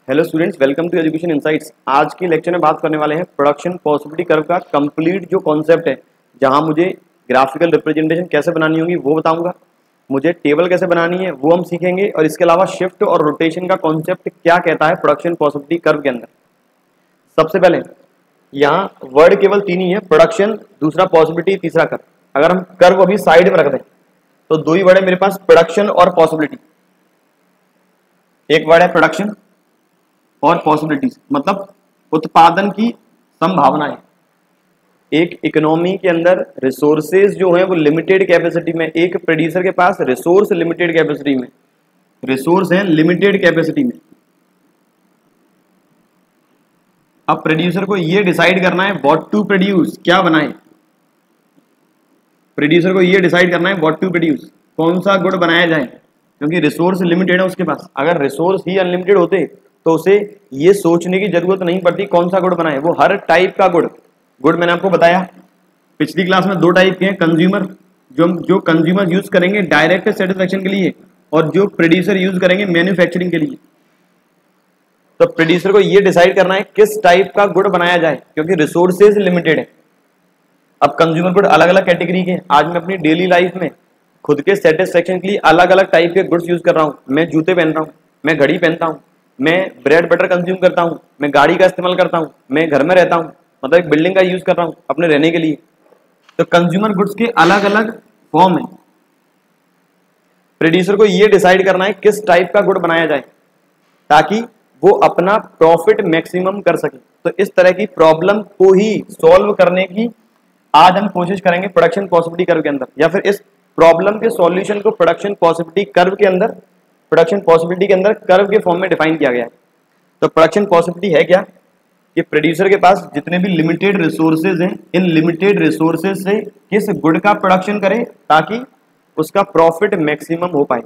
Hello students, welcome to education insights. आज के lecture में बात करने वाले हैं प्रोडक्शन पॉसिबिलिटी कर्व का कंप्लीट जो कॉन्सेप्ट है, जहां मुझे ग्राफिकल रिप्रेजेंटेशन कैसे बनानी होगी वो बताऊंगा, मुझे टेबल कैसे बनानी है वो हम सीखेंगे, और इसके अलावा शिफ्ट और रोटेशन का कॉन्सेप्ट क्या कहता है प्रोडक्शन पॉसिबिलिटी कर्व के अंदर। सबसे पहले यहाँ वर्ड केवल तीन ही है, प्रोडक्शन, दूसरा पॉसिबिलिटी, तीसरा कर्व। अगर हम कर्व अभी साइड में रख दें तो दो ही वर्ड है मेरे पास, प्रोडक्शन और पॉसिबिलिटी। एक वर्ड है प्रोडक्शन और पॉसिबिलिटीज, मतलब उत्पादन की संभावनाएं। एक इकोनॉमी के अंदर रिसोर्सेज जो है वो लिमिटेड कैपेसिटी में, एक प्रोड्यूसर के पास रिसोर्स लिमिटेड कैपेसिटी में, रिसोर्स है लिमिटेड कैपेसिटी में। अब प्रोड्यूसर को ये डिसाइड करना है व्हाट टू प्रोड्यूस, क्या बनाए। प्रोड्यूसर को ये डिसाइड करना है व्हाट टू प्रोड्यूस, कौन सा गुड बनाया जाए, क्योंकि रिसोर्स लिमिटेड है उसके पास। अगर रिसोर्स ही अनलिमिटेड होते तो उसे ये सोचने की जरूरत नहीं पड़ती कौन सा गुड बनाए, वो हर टाइप का गुड मैंने आपको बताया पिछली क्लास में, दो टाइप के हैं। कंज्यूमर, जो कंज्यूमर यूज करेंगे डायरेक्ट सेटिस्फेक्शन के लिए, और जो प्रोड्यूसर यूज करेंगे मैन्युफैक्चरिंग के लिए। तो प्रोड्यूसर को ये डिसाइड करना है किस टाइप का गुड बनाया जाए, क्योंकि रिसोर्सेज लिमिटेड है। अब कंज्यूमर गुड अलग अलग कैटेगरी के। आज मैं अपनी डेली लाइफ में खुद के सेटिस्फेक्शन के लिए अलग अलग टाइप के गुड्स यूज कर रहा हूँ। मैं जूते पहन रहा हूँ, मैं घड़ी पहनता हूँ, मैं ब्रेड बटर कंज्यूम करता हूँ, मैं गाड़ी का इस्तेमाल करता हूँ, मैं घर में रहता हूँ, मतलब एक बिल्डिंग का यूज कर रहा हूँ अपने रहने के लिए। तो कंज्यूमर गुड्स के अलग अलग फॉर्म है। प्रोड्यूसर को ये डिसाइड करना है किस टाइप का गुड बनाया जाए ताकि वो अपना प्रॉफिट मैक्सिमम कर सके। तो इस तरह की प्रॉब्लम को ही सॉल्व करने की आज हम कोशिश करेंगे प्रोडक्शन पॉसिबिलिटी कर्व के अंदर, या फिर इस प्रॉब्लम के सॉल्यूशन को प्रोडक्शन पॉसिबिलिटी कर्व के अंदर, प्रोडक्शन पॉसिबिलिटी के अंदर कर्व के फॉर्म में डिफाइन किया गया है। तो प्रोडक्शन पॉसिबिलिटी है क्या, कि प्रोड्यूसर के पास जितने भी लिमिटेड रिसोर्सेज हैं, इन लिमिटेड रिसोर्सेज से किस गुड का प्रोडक्शन करे ताकि उसका प्रॉफिट मैक्सिमम हो पाए।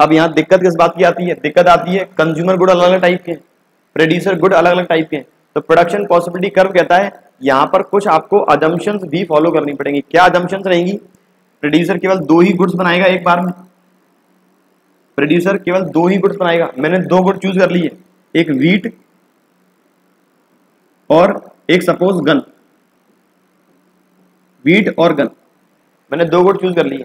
अब यहाँ दिक्कत किस बात की आती है, दिक्कत आती है कंज्यूमर गुड अलग अलग टाइप के, प्रोड्यूसर गुड अलग अलग टाइप के। तो प्रोडक्शन पॉसिबिलिटी कर्व कहता है यहाँ पर कुछ आपको अजम्पशंस भी फॉलो करनी पड़ेंगी। क्या अजम्पशंस रहेंगी, प्रोड्यूसर केवल दो ही गुड्स बनाएगा एक बार में, प्रोड्यूसर केवल दो ही गुड्स बनाएगा। मैंने दो गुड चूज कर लिए, एक व्हीट और एक सपोज गन, व्हीट और गन, मैंने दो गुड चूज कर लिए।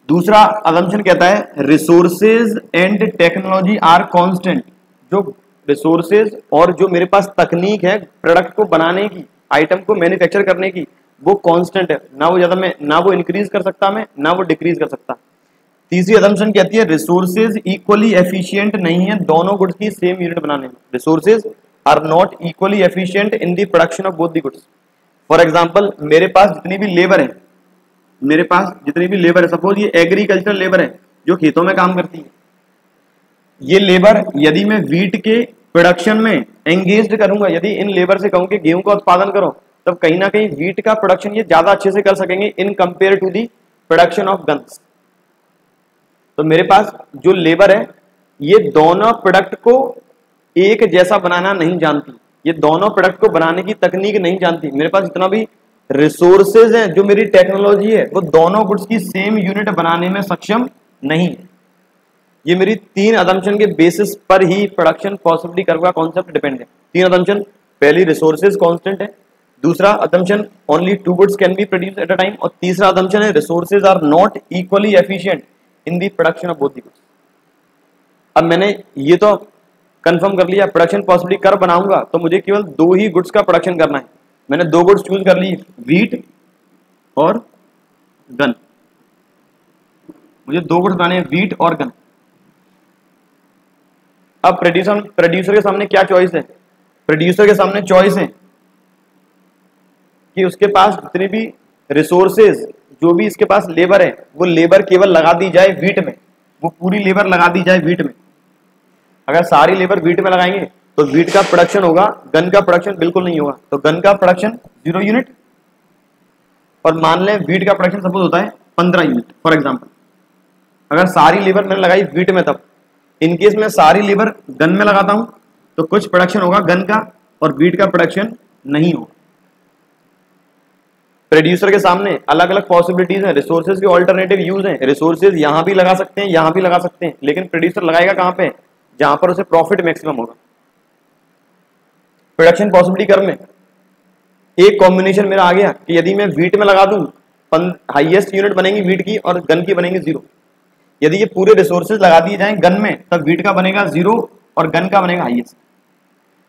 दूसरा असम्पशन कहता है resources and technology are constant. जो रिसोर्सेज और जो मेरे पास तकनीक है प्रोडक्ट को बनाने की, आइटम को मैन्युफैक्चर करने की, वो कांस्टेंट है, ना वो ज्यादा में, ना वो इंक्रीज कर सकता मैं, ना वो डिक्रीज कर सकता। तीसरी असम्पशन कहती है रिसोर्सेज इक्वली एफिशिएंट नहीं है दोनों गुड्स की सेम यूनिट बनाने में। Resources are not equally efficient in the production of both the goods. For example, मेरे पास जितनी भी लेबर है, मेरे पास जितनी भी लेबर है, सपोज ये एग्रीकल्चरल लेबर है जो खेतों में काम करती है, ये लेबर यदि मैं व्हीट के प्रोडक्शन में एंगेज्ड करूंगा, यदि इन लेबर से कहूं कि गेहूं का उत्पादन करो, तब कहीं ना कहीं व्हीट का प्रोडक्शन ये ज्यादा अच्छे से कर सकेंगे in compare to the production of guns. तो मेरे पास जो लेबर है ये दोनों प्रोडक्ट को एक जैसा बनाना नहीं जानती, ये दोनों प्रोडक्ट को बनाने की तकनीक नहीं जानती। मेरे पास जितना भी रिसोर्सेज हैं, जो मेरी टेक्नोलॉजी है, वो दोनों गुड्स की सेम यूनिट बनाने में सक्षम नहीं। ये मेरी तीन असम्पशन के बेसिस पर ही प्रोडक्शन पॉसिबिलिटी कर्व का कॉन्सेप्ट डिपेंड है। तीन असम्पशन, पहली रिसोर्सेज कांस्टेंट है, दूसरा assumption only two goods can be produced at a time, और तीसरा असम्पशन है resources are not equally efficient in the production of both the goods. अब मैंने ये तो कंफर्म कर लिया प्रोडक्शन पॉसिबिलिटी कर्व बनाऊंगा तो मुझे केवल दो ही गुड्स का प्रोडक्शन करना है। मैंने दो गुड्स चूज कर ली, व्हीट और गन। मुझे दो गुड्स बनाने हैं, व्हीट और गन। अब प्रोड्यूसर के सामने क्या चॉइस है, प्रोड्यूसर के सामने चॉइस है कि उसके पास जितने भी रिसोर्सेज, जो भी इसके पास लेबर है, वो लेबर केवल लगा दी जाए व्हीट में, वो पूरी लेबर लगा दी जाए व्हीट में। अगर सारी लेबर व्हीट में लगाएंगे तो व्हीट का प्रोडक्शन होगा, गन का प्रोडक्शन बिल्कुल नहीं होगा। तो गन का प्रोडक्शन 0 यूनिट, और मान लें व्हीट का प्रोडक्शन सपोज होता है 15 यूनिट फॉर एग्जांपल। अगर सारी लेबर मैंने लगाई व्हीट में, तब इनकेस मैं सारी लेबर गन में लगाता हूं तो कुछ प्रोडक्शन होगा गन का और व्हीट का प्रोडक्शन नहीं होगा। प्रोड्यूसर के सामने अलग अलग पॉसिबिलिटीज हैं, रिसोर्सेज के ऑल्टरनेटिव यूज हैं। रिसोर्सेज यहां भी लगा सकते हैं, यहां भी लगा सकते हैं, लेकिन प्रोड्यूसर लगाएगा कहां पे, जहां पर उसे प्रॉफिट मैक्सिमम होगा। प्रोडक्शन पॉसिबिलिटी कर्व में एक कॉम्बिनेशन मेरा आ गया कि यदि मैं वीट में लगा दूं, हाईएस्ट यूनिट बनेगी वीट की और गन की बनेगी 0। यदि ये पूरे रिसोर्सेज लगा दिए जाएं गन में, तब वीट का बनेगा 0 और गन का बनेगा हाईएस्ट।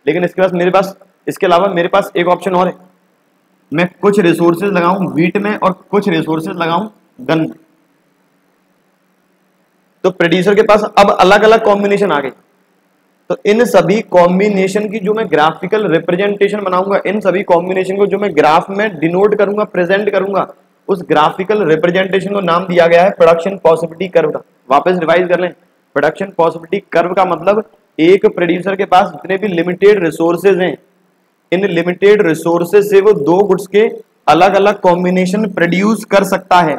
लेकिन इसके अलावा मेरे पास एक ऑप्शन और है, मैं कुछ रिसोर्सेज लगाऊं वीट में और कुछ रिसोर्सेज लगाऊं गन में। तो प्रोड्यूसर के पास अब अलग अलग कॉम्बिनेशन आ गए। तो इन सभी कॉम्बिनेशन की जो मैं ग्राफिकल रिप्रेजेंटेशन बनाऊंगा, इन सभी कॉम्बिनेशन को जो मैं ग्राफ में डिनोट करूंगा, प्रेजेंट करूंगा, उस ग्राफिकल रिप्रेजेंटेशन को नाम दिया गया है प्रोडक्शन पॉसिबिलिटी कर्व का। वापस रिवाइज कर लें, प्रोडक्शन पॉसिबिलिटी कर्व का मतलब एक प्रोड्यूसर के पास जितने भी लिमिटेड रिसोर्सेज हैं, इन लिमिटेड रिसोर्सेज से वो 2 गुड्स के अलग अलग कॉम्बिनेशन प्रोड्यूस कर सकता है।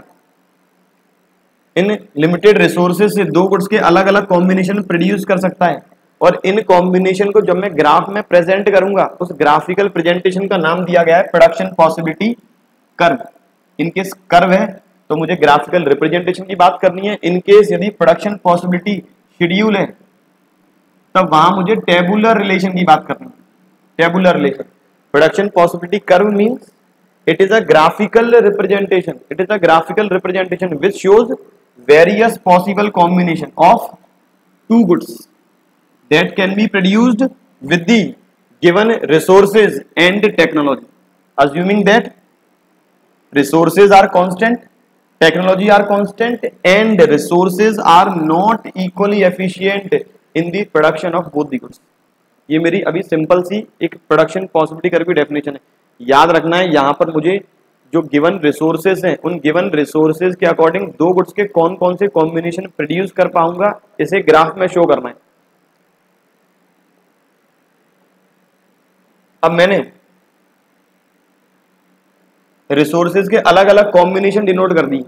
इन लिमिटेड रिसोर्सेज से 2 गुड्स के अलग अलग कॉम्बिनेशन प्रोड्यूस कर सकता है, और इन कॉम्बिनेशन को जब मैं ग्राफ में प्रेजेंट करूंगा, उस ग्राफिकल प्रेजेंटेशन का नाम दिया गया है production possibility curve. In case curve है तो मुझे ग्राफिकल रिप्रेजेंटेशन की बात करनी है। इनकेस यदि प्रोडक्शन पॉसिबिलिटी शेड्यूल है, तब वहां मुझे टेबुलर रिलेशन की बात करनी है। Tabular relation, production possibility curve means it is a graphical representation. It is a graphical representation which shows various possible combination of 2 goods that can be produced with the given resources and technology. Assuming that resources are constant, technology are constant, and resources are not equally efficient in the production of both the goods. ये मेरी अभी simple सी एक production possibility curve की definition है। याद रखना है, यहां पर मुझे जो गिवन रिसोर्सेज हैं, उन गिवन रिसोर्सेज के अकॉर्डिंग 2 गुड्स के कौन कौन से कॉम्बिनेशन प्रोड्यूस कर पाऊंगा, इसे ग्राफ में शो करना है। अब मैंने रिसोर्सेज के अलग अलग कॉम्बिनेशन डिनोट कर दी।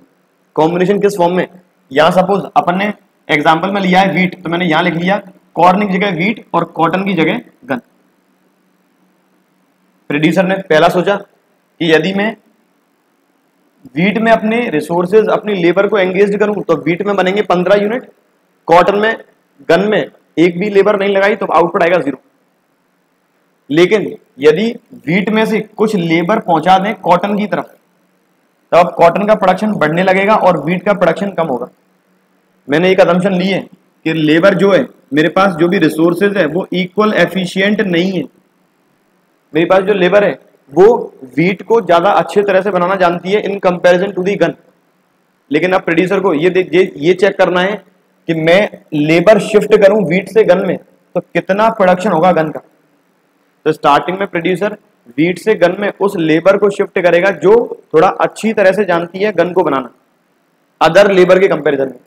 कॉम्बिनेशन किस फॉर्म में, यहां सपोज अपन ने एग्जांपल में लिया है वीट, तो मैंने यहां लिख लिया कॉर्न की जगह वीट और कॉटन की जगह गन। प्रोड्यूसर ने पहला सोचा कि यदि मैं वीट में अपने रिसोर्सेज, अपनी लेबर को एंगेज करूं, तो वीट में बनेंगे 15 यूनिट, कॉटन में, गन में एक भी लेबर नहीं लगाई तो आउटपुट आएगा 0। लेकिन यदि वीट में से कुछ लेबर पहुंचा दें कॉटन की तरफ, तो अब कॉटन का प्रोडक्शन बढ़ने लगेगा और वीट का प्रोडक्शन कम होगा। मैंने एक असम्पशन ली है कि लेबर जो है मेरे पास, जो भी रिसोर्सेज है वो इक्वल एफिशिएंट नहीं है। मेरे पास जो लेबर है वो वीट को ज्यादा अच्छे तरह से बनाना जानती है in comparison to the gun. लेकिन अब प्रोड्यूसर को ये चेक करना है कि मैं लेबर शिफ्ट करूं वीट से गन में तो कितना प्रोडक्शन होगा गन का। तो स्टार्टिंग में प्रोड्यूसर वीट से गन में उस लेबर को शिफ्ट करेगा जो थोड़ा अच्छी तरह से जानती है गन को बनाना अदर लेबर के कंपैरिजन में।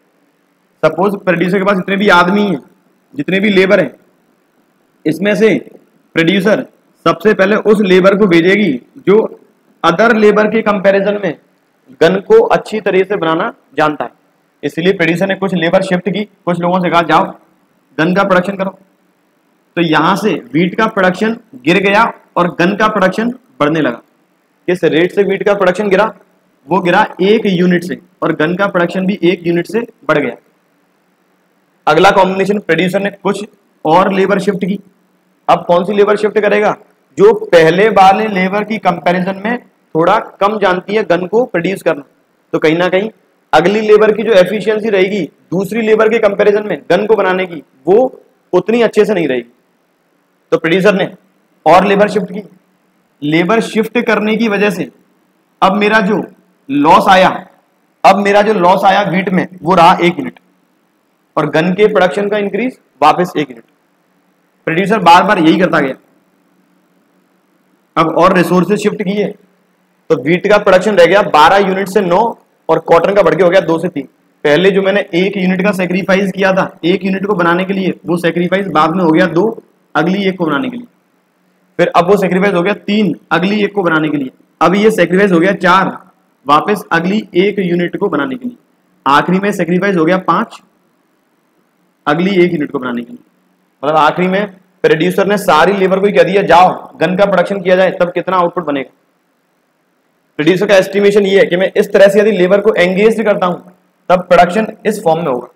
सपोज प्रोड्यूसर के पास जितने भी आदमी हैं, जितने भी लेबर हैं, इसमें से प्रोड्यूसर सबसे पहले उस लेबर को भेजेगी जो अदर लेबर के कंपैरिजन में गन को अच्छी तरह से बनाना जानता है। इसलिए प्रोड्यूसर ने कुछ लेबर शिफ्ट की, कुछ लोगों से कहा जाओ गन का प्रोडक्शन करो। तो यहां से वीट का प्रोडक्शन गिर गया और गन का प्रोडक्शन बढ़ने लगा। किस रेट से वीट का प्रोडक्शन गिरा, वो गिरा 1 यूनिट से, और गन का प्रोडक्शन भी 1 यूनिट से बढ़ गया। अगला कॉम्बिनेशन, प्रोड्यूसर ने कुछ और लेबर शिफ्ट की। अब कौन सी लेबर शिफ्ट करेगा, जो पहले वाले लेबर की कंपैरिजन में थोड़ा कम जानती है गन को प्रोड्यूस करना। तो कहीं ना कहीं अगली लेबर की जो एफिशिएंसी रहेगी दूसरी लेबर के कंपैरिजन में गन को बनाने की, वो उतनी अच्छे से नहीं रहेगी। तो प्रोड्यूसर ने और लेबर शिफ्ट की। लेबर शिफ्ट करने की वजह से अब मेरा जो लॉस आया वीट में वो रहा 1 यूनिट, और गन के प्रोडक्शन का इंक्रीज वापस 1 यूनिट। प्रोड्यूसर बार बार यही करता गया। अब और रिसोर्सेज शिफ्ट किए तो वीट का प्रोडक्शन रह गया 12 यूनिट से 9, और कॉटन का बढ़ के हो गया 2 से 3। पहले जो मैंने 1 यूनिट का सेक्रीफाइस किया था 1 यूनिट को बनाने के लिए, वो सेक्रीफाइस बाद में हो गया 2 अगली 1 को बनाने के लिए। फिर अब वो सेक्रीफाइस हो गया 3 अगली 1 को बनाने के लिए। अब ये सेक्रीफाइस हो गया 4 वापस अगली 1 यूनिट को बनाने के लिए। आखिरी में सेक्रीफाइस हो गया 5 अगली 1 यूनिट को बनाने के लिए। मतलब आखिरी में प्रोड्यूसर ने सारी लेबर को कह दिया जाओ गन का प्रोडक्शन किया जाए, तब कितना आउटपुट बनेगा। प्रोड्यूसर का एस्टिमेशन ये है कि मैं इस तरह से यदि लेबर को एंगेज करता हूं तब प्रोडक्शन इस फॉर्म में होगा।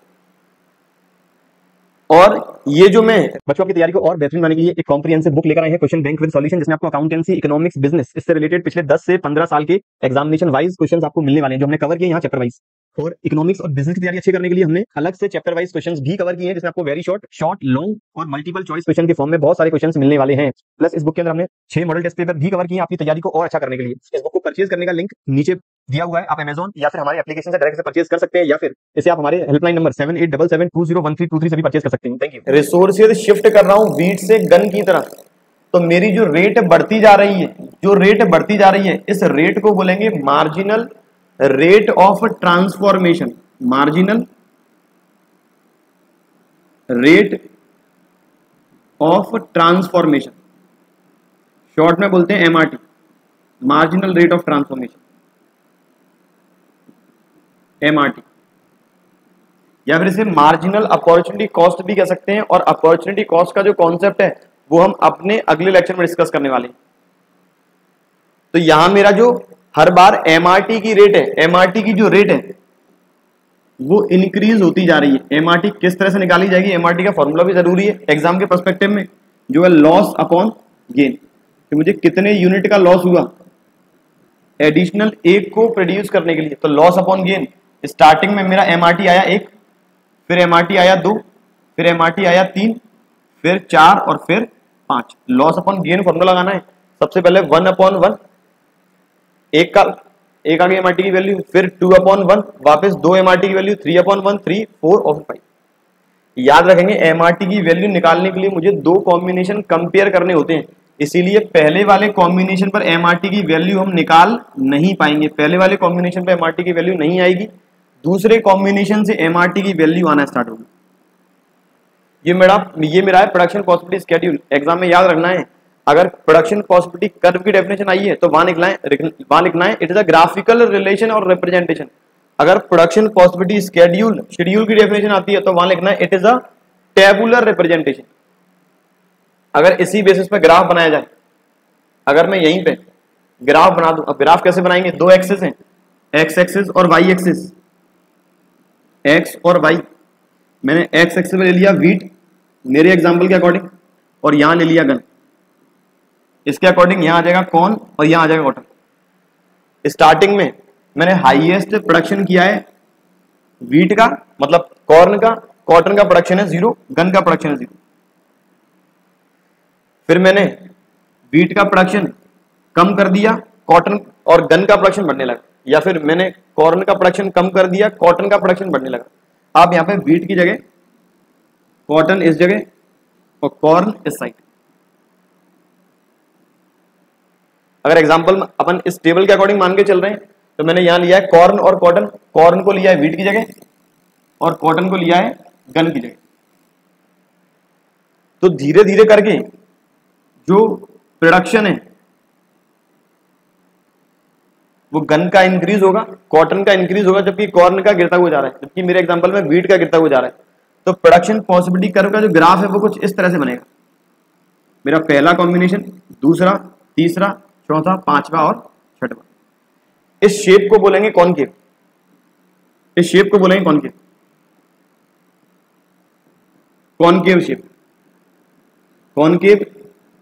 और ये जो मैं बच्चों की तैयारी को और बेहतरीन बनाने के लिए एक कॉम्प्रिहेंसिव बुक लेकर आए हैं, क्वेश्चन बैंक विद सॉल्यूशन, जिसमें आपको अकाउंटेंसी, इकोनॉमिक्स, बिजनेस, इससे रिलेटेड पिछले 10 से 15 साल के एग्जामिनेशन वाइज क्वेश्चंस आपको मिलने वाले हैं, जो हमने कवर किए यहाँ चैप्टर वाइज। और इकोनॉमिक्स और बिजनेस की तैयारी अच्छी करने के लिए हमने अलग से चैप्टर वाइज क्वेश्चंस भी कवर किए हैं, जिसमें आपको वेरी शॉर्ट, लॉन्ग और मल्टीपल चॉइस क्वेश्चन के फॉर्म में बहुत सारे क्वेश्चंस मिलने वाले हैं। प्लस इस बुक के अंदर हमने 6 मॉडल टेस्ट पेपर भी कवर किए हैं आपकी तैयारी को और अच्छा करने के लिए। इस बुक को परचेज करने का लिंक नीचे दिया हुआ है, आप अमेजॉन या फिर हमारे एप्लीकेशन से डायरेक्ट से परचेज कर सकते हैं, या फिर इसे आप हमारे हेल्पलाइन नंबर 7877201323 से भी परचेज कर सकते हैं। Thank you. रिसोर्सेज शिफ्ट कर रहा हूं वीट से गन की तरह, तो मेरी जो रेट बढ़ती जा रही है, इस रेट को बोलेंगे marginal rate of transformation, marginal rate of transformation, short में बोलते हैं MRT, marginal rate of transformation, MRT, या फिर इसे मार्जिनल अपॉर्चुनिटी कॉस्ट भी कह सकते हैं। और अपॉर्चुनिटी कॉस्ट का जो कॉन्सेप्ट है वो हम अपने अगले लेक्चर में डिस्कस करने वाले हैं। तो यहां मेरा जो हर बार एमआरटी की रेट है, एमआरटी की जो रेट है वो इंक्रीज होती जा रही है। एमआरटी किस तरह से निकाली जाएगी, एमआरटी का फॉर्मूला भी जरूरी है एग्जाम के पर्सपेक्टिव में, जो है लॉस अपॉन गेन, कि मुझे कितने यूनिट का लॉस हुआ एडिशनल एक को प्रोड्यूस करने के लिए। तो लॉस अपॉन गेन, स्टार्टिंग में मेरा एमआरटी आया 1, फिर एमआरटी आया 2, फिर एमआरटी आया 3, फिर 4 और फिर 5। लॉस अपॉन गेन फॉर्मूला लगाना है। सबसे पहले 1/1, एक आगे एमआरटी की वैल्यू, फिर 2/1, वापस 2 एमआरटी की वैल्यू, 3/1, 3, 4 और 5। याद रखेंगे एमआरटी की वैल्यू निकालने के लिए मुझे 2 कॉम्बिनेशन कंपेयर करने होते हैं, इसीलिए पहले वाले कॉम्बिनेशन पर एमआरटी की वैल्यू हम निकाल नहीं पाएंगे, पहले वाले कॉम्बिनेशन पर एमआरटी की वैल्यू नहीं आएगी, दूसरे कॉम्बिनेशन से एमआरटी की वैल्यू आना स्टार्ट होगी। ये मेरा है प्रोडक्शन पॉसिबिलिटी स्केड्यूल। एग्जाम में याद रखना है, अगर प्रोडक्शन पॉसिबिलिटी कर्व की डेफिनेशन आई है तो वहां लिखना है it is a graphical relation और रिप्रेजेंटेशन। अगर प्रोडक्शन पॉसिबिलिटी शेड्यूल की डेफिनेशन आती है तो वहां लिखना है it is a tabular representation. अगर इसी बेसिस पे ग्राफ बनाया जाए, अगर मैं यहीं पे ग्राफ बना दूं, अब ग्राफ कैसे बनाएंगे, 2 एक्सिस हैं, एक्स एक्सिस और वाई एक्सिस, एक्स और वाई। मैंने एक्स एक्सिस में ले लिया वीट मेरे एग्जांपल के अकॉर्डिंग, और यहां ले लिया गन, इसके अकॉर्डिंग यहां आ जाएगा कॉर्न और यहां आ जाएगा कॉटन। स्टार्टिंग में मैंने हाईएस्ट प्रोडक्शन किया है वीट का, मतलब कॉर्न का, कॉटन का प्रोडक्शन है 0, गन का प्रोडक्शन है 0। फिर मैंने वीट का प्रोडक्शन कम कर दिया, कॉटन और गन का प्रोडक्शन बढ़ने लगा, या फिर मैंने कॉर्न का प्रोडक्शन कम कर दिया, कॉटन का प्रोडक्शन बढ़ने लगा। अब यहां पे वीट की जगह कॉटन इस जगह और कॉर्न इस साइड। अगर एग्जांपल अपन इस टेबल के अकॉर्डिंग मान के चल रहे हैं तो मैंने यहां लिया है कॉर्न और कॉटन, कॉर्न को लिया है वीट की जगह और कॉटन को लिया है गन की जगह। तो धीरे धीरे करके जो प्रोडक्शन है वो गन का इंक्रीज होगा, कॉटन का इंक्रीज होगा, जबकि कॉर्न का गिरता हुआ जा रहा है, जबकि मेरे एग्जांपल में वीट का गिरता हुआ जा रहा है। तो प्रोडक्शन पॉसिबिलिटी कर्व का जो ग्राफ है वो कुछ इस तरह से बनेगा। मेरा पहला कॉम्बिनेशन, दूसरा, तीसरा, चौथा, पांचवा और छठवा। इस शेप को बोलेंगे कॉनकेव, इस शेप को बोलेंगे concave, concave shape. Concave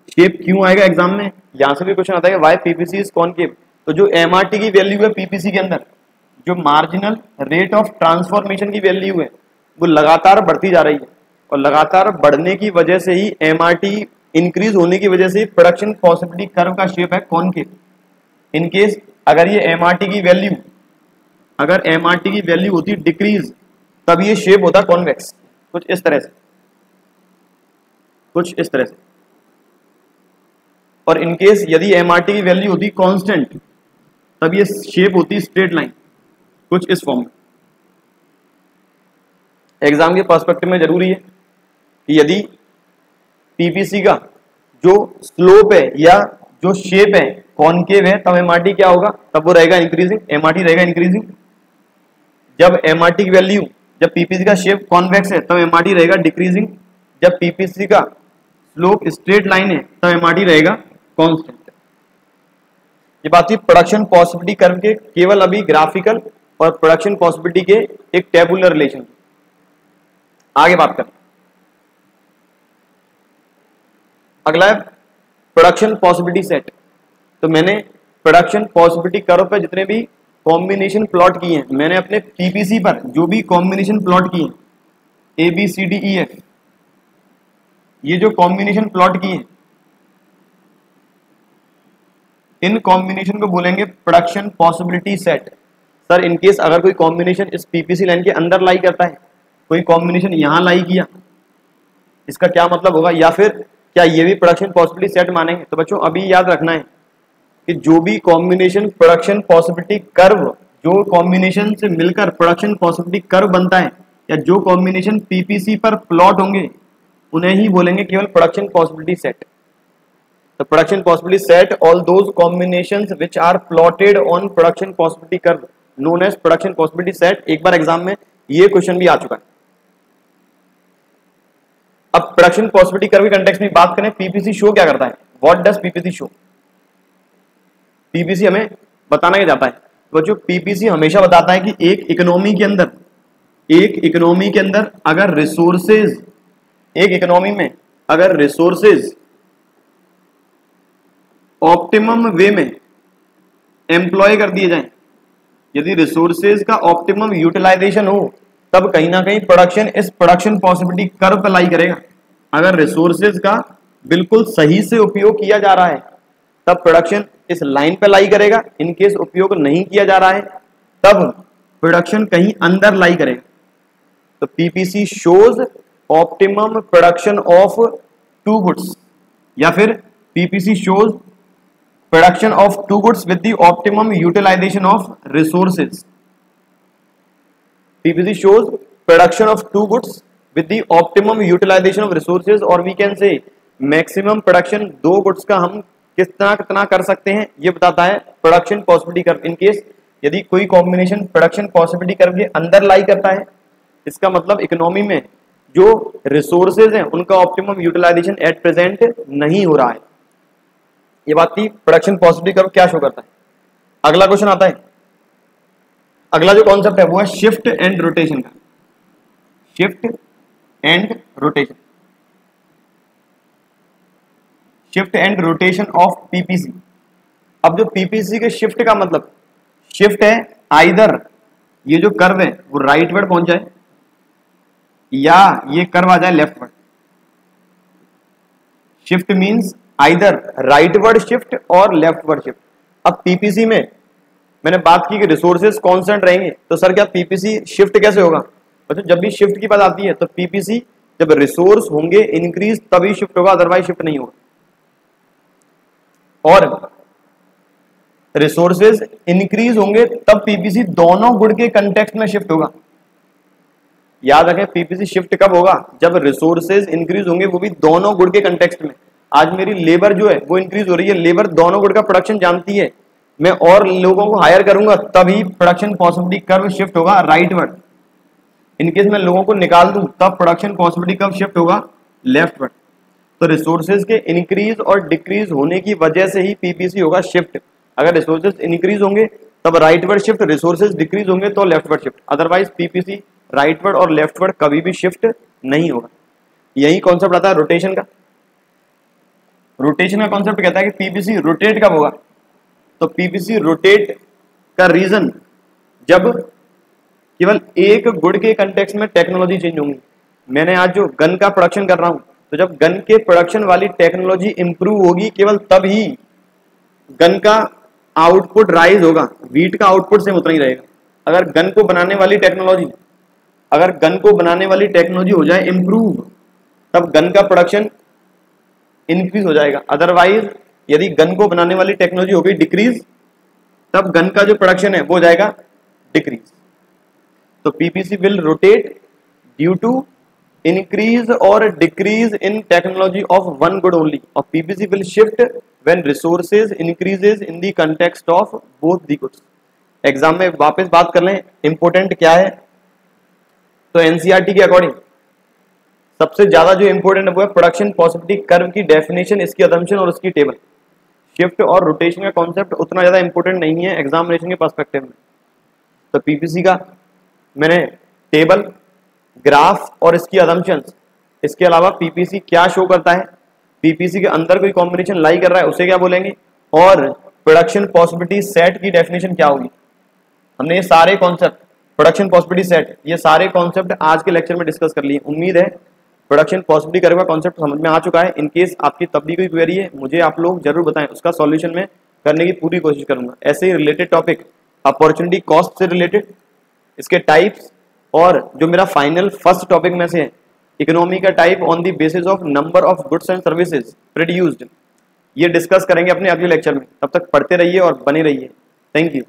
shape क्यों आएगा एग्जाम में, यहां से भी क्वेश्चन आता है, व्हाई पीपीसी इज कॉनकेव। तो जो एमआरटी की वैल्यू है पीपीसी के अंदर, जो मार्जिनल रेट ऑफ ट्रांसफॉर्मेशन की वैल्यू है वो लगातार बढ़ती जा रही है, और लगातार बढ़ने की वजह से ही एमआरटी इंक्रीज होने की वजह से प्रोडक्शन पॉसिबिलिटी कर्व का शेप है कॉनकेव। इन केस अगर ये एमआरटी की वैल्यू, अगर एमआरटी की वैल्यू होती डिक्रीज, तब ये शेप होता कॉन्वेक्स, कुछ इस तरह से, कुछ इस तरह से। और इनकेस यदि एमआरटी की वैल्यू होती कांस्टेंट, तब ये शेप होती स्ट्रेट लाइन, कुछ इस फॉर्म में। एग्जाम के पर्सपेक्टिव में जरूरी है कि यदि पीपीसी का जो स्लोप है या जो शेप है कॉनकेव है, तब एमआरटी क्या होगा, तब वो रहेगा इंक्रीजिंग, एमआरटी रहेगा इंक्रीजिंग। जब एमआरटी की वैल्यू, जब पीपीसी का शेप कॉन्वेक्स है तब एमआरटी रहेगा डिक्रीजिंग, जब पीपीसी का स्लोप स्ट्रेट लाइन है तब एमआरटी रहेगा कांस्टेंट। ये बात थी प्रोडक्शन पॉसिबिलिटी कर्व के केवल अभी ग्राफिकल और प्रोडक्शन पॉसिबिलिटी के एक टेबुलर रिलेशन। आगे बात करें, अगला है प्रोडक्शन पॉसिबिलिटी सेट। तो मैंने प्रोडक्शन पॉसिबिलिटी कर्व पे जितने भी कॉम्बिनेशन प्लॉट किए हैं, मैंने अपने पीपीसी पर जो भी कॉम्बिनेशन प्लॉट किए A B C D E F, ये जो कॉम्बिनेशन प्लॉट किए इन कॉम्बिनेशन को बोलेंगे production possibility set. Sir in case अगर कोई कॉम्बिनेशन इस पीपीसी लाइन के अंदर लाई करता है, कोई कॉम्बिनेशन यहां लाई किया, इसका क्या मतलब होगा, या फिर क्या ये भी प्रोडक्शन पॉसिबिलिटी सेट मानेंगे? तो बच्चों अभी याद रखना है कि जो भी कॉम्बिनेशन प्रोडक्शन पॉसिबिलिटी कर्व, जो कॉम्बिनेशन से मिलकर प्रोडक्शन पॉसिबिलिटी कर्व बनता है, या जो कॉम्बिनेशन पीपीसी पर प्लॉट होंगे, उन्हें ही बोलेंगे केवल प्रोडक्शन पॉसिबिलिटी सेट। तो production possibility set all those combinations which are plotted on production possibility curve known as production possibility set. एक बार एग्जाम में ये क्वेश्चन भी आ चुका है। अब प्रोडक्शन पॉसिबिलिटी कर्व के कंटेक्स्ट में बात करें, पीपीसी शो क्या करता है? What does PPC show? PPC हमें बताना क्या चाहता है? तो जो पीपीसी हमेशा बताता है कि एक इकोनॉमी के अंदर अगर रिसोर्सेज, एक इकोनॉमी में अगर रिसोर्सेज ऑप्टिमम वे में एम्प्लॉय कर दिए जाएं, यदि रिसोर्सेज का ऑप्टिमम यूटिलाइजेशन हो, तब कहीं ना कहीं प्रोडक्शन इस प्रोडक्शन पॉसिबिलिटी कर्व पर लाई करेगा। अगर रिसोर्सेज का बिल्कुल सही से उपयोग किया जा रहा है, तब प्रोडक्शन इस लाइन पे लाई करेगा। इनकेस उपयोग नहीं किया जा रहा है, तब प्रोडक्शन कहीं अंदर लाई करेगा। तो PPC shows optimum production of two goods, या फिर PPC shows production of two goods with the optimum utilisation of resources. PPC shows production of two goods with the optimum utilisation of resources, और we can say maximum production दो goods का हम कितना कर सकते हैं, ये बताता है प्रोडक्शन पॉसिबिलिटी कर्व। इनकेस यदि कोई कॉम्बिनेशन प्रोडक्शन पॉसिबिलिटी कर्व के अंदर लाई करता है, इसका मतलब इकोनॉमी में जो रिसोर्सेज हैं उनका ऑप्टिमम यूटिलाइजेशन एट प्रेजेंट नहीं हो रहा है। ये बात थी प्रोडक्शन पॉसिबिलिटी कर्व क्या शो करता है। अगला क्वेश्चन आता है, अगला जो कॉन्सेप्ट है वो है शिफ्ट एंड रोटेशन का। Shift and rotation, shift and rotation of PPC. अब जो पीपीसी के शिफ्ट का मतलब, शिफ्ट है आइदर ये जो कर्व है वो राइट वर्ड पहुंच जाए, या ये कर्व आ जाए left word. Shift means either right word shift और लेफ्ट वर्ड शिफ्ट। अब पीपीसी में मैंने बात की कि रिसोर्सेज कांस्टेंट रहेंगे, तो सर क्या पीपीसी शिफ्ट कैसे होगा? तो जब भी शिफ्ट की बात आती है तो पीपीसी जब रिसोर्स होंगे इंक्रीज तभी शिफ्ट होगा, अदरवाइज शिफ्ट नहीं होगा। और रिसोर्सेज इंक्रीज होंगे तब पीपीसी दोनों गुड के कंटेक्स्ट में शिफ्ट होगा। याद रखें, पीपीसी शिफ्ट कब होगा? जब रिसोर्सेज इंक्रीज होंगे, वो भी दोनों गुड के कंटेक्स्ट में। आज मेरी लेबर जो है वो इंक्रीज हो रही है, लेबर दोनों गुड का प्रोडक्शन जानती है, मैं और लोगों को हायर करूंगा तभी प्रोडक्शन पॉसिबिलिटी कर्व शिफ्ट होगा राइट वर्ड। इनकेस मैं लोगों को निकाल दूं तब प्रोडक्शन पॉसिबिलिटी कर्व शिफ्ट होगा लेफ्ट वर्ड। तो रिसोर्सेज के इंक्रीज और डिक्रीज होने की वजह से ही पीपीसी होगा शिफ्ट। अगर रिसोर्सेज इंक्रीज होंगे तब right word shift, resources decrease होंगे तो left word shift, otherwise PPC right word और लेफ्ट वर्ड कभी भी शिफ्ट नहीं होगा। यही कॉन्सेप्ट आता है रोटेशन का। रोटेशन का कॉन्सेप्ट कहता है कि पीपीसी रोटेट कब होगा? तो पीपीसी रोटेट का रीजन जब केवल एक गुड के कंटेक्स्ट में टेक्नोलॉजी चेंज होंगी। मैंने आज जो गन का प्रोडक्शन कर रहा हूं, तो जब गन के प्रोडक्शन वाली टेक्नोलॉजी इंप्रूव होगी केवल तब ही गन का आउटपुट राइज होगा। वीट का आउटपुट सेम उतना ही रहेगा। अगर गन को बनाने वाली टेक्नोलॉजी हो जाए इंप्रूव, तब गन का प्रोडक्शन इंक्रीज हो जाएगा। अदरवाइज यदि गन को बनाने वाली टेक्नोलॉजी हो गई डिक्रीज, तब गन का जो प्रोडक्शन है वो हो जाएगा डिक्रीज। तो PPC will rotate due to increase or decrease in technology of one good only, or PPC will shift when resources increases in the context of both the goods। Exam में वापस बात कर लें इंपोर्टेंट क्या है, तो NCERT के according सबसे ज्यादा जो इंपोर्टेंट है वो है प्रोडक्शन पॉसिबिलिटी कर्व की डेफिनेशन, इसकी असम्पशन और उसकी टेबल। शिफ्ट और रोटेशन का कॉन्सेप्ट उतना ज्यादा इंपोर्टेंट नहीं है एग्जामिनेशन के पर्सपेक्टिव में। तो पीपीसी का मैंने टेबल, ग्राफ और इसकी असम्पशंस, इसके अलावा पीपीसी क्या शो करता है पीपीसी के अंदर कोई कॉम्बिनेशन लाई कर रहा है उसे क्या बोलेंगे, और प्रोडक्शन पॉसिबिलिटी सेट की डेफिनेशन क्या होगी। हमने ये सारे कॉन्सेप्ट, प्रोडक्शन पॉसिबिलिटी सेट, ये सारे कॉन्सेप्ट आज के लेक्चर में डिस्कस कर लिए। उम्मीद है प्रोडक्शन पॉसिबिलिटी करे हुआ कॉन्सेप्ट समझ में आ चुका है। इन केस आपकी तब भी कोई क्वेरी है मुझे आप लोग जरूर बताएं, उसका सॉल्यूशन मैं करने की पूरी कोशिश करूंगा। ऐसे ही रिलेटेड टॉपिक, अपॉर्चुनिटी कॉस्ट से रिलेटेड, इसके टाइप्स, और जो मेरा फाइनल फर्स्ट टॉपिक में से है इकोनॉमी का type on the basis of number of goods and services produced, ये डिस्कस करेंगे अपने अगले लेक्चर में। तब तक पढ़ते रहिए और बने रहिए। Thank you.